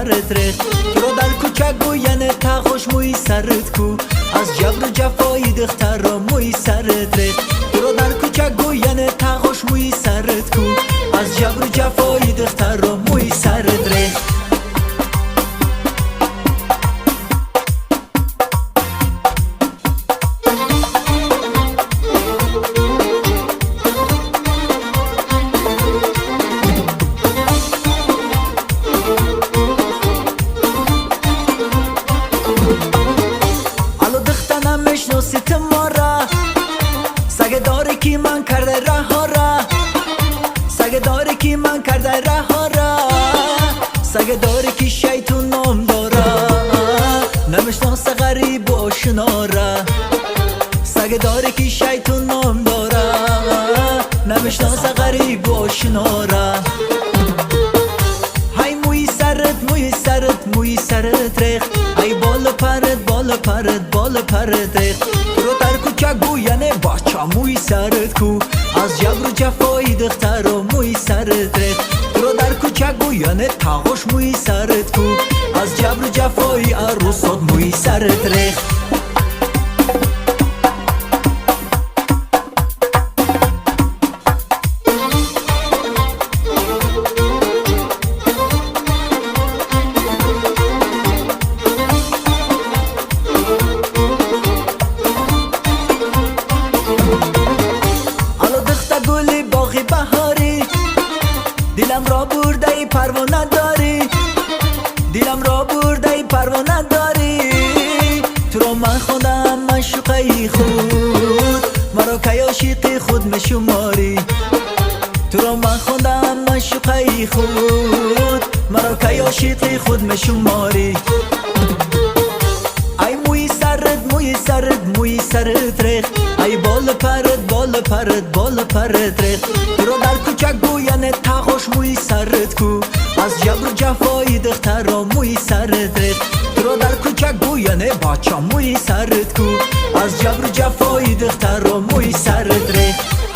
پرت ریخت تو رو در کوچه گوین تخوش موی سرت کو از جبر و جفای دختر موی سرت ریخت تو رو در کوچه گوین تخوش موی سرت کو از جبر و جفای دختر موی سرت ریخت نشناست ما را سگ داره که من کرده رها را سگ داره که من کرده رها را سگ داره که شیطون نام داره نمیشناس غریب و آشنا را سگ داره که شیطون نام داره نمیشناس غریب و آشنا را های موی سرت موی سرت موی سرت ریخت ای بالا پرت بالا پرت بالا پرت ریخت تو رو در کوچه گوینه بچه موی سرت کو از جبر و جفای دختر موی سرت ریخت تو رو در کوچه گوینه تاغوش موی سرت کو از جبر و جفای عروسات موی سرت ریخت دلم را برده پروانه داری دلم را برده پروانه داری تو را من خودم معشوقه خود مرا که عاشق خود میشماری تو را من خودم معشوقه خود مرا که عاشق خود میشماری ای موی سرت موی سرت موی سرت ریخت ای بالا پرت بالا پرت بالا پرت ریخت تو را در کوچه گوینه تاغوش موی سرت کو از جبر و جفای دختر موی سرت ریخت تو را در کوچه گوینه بچه موی سرت کو از جبر و جفای دختر موی سرت ریخت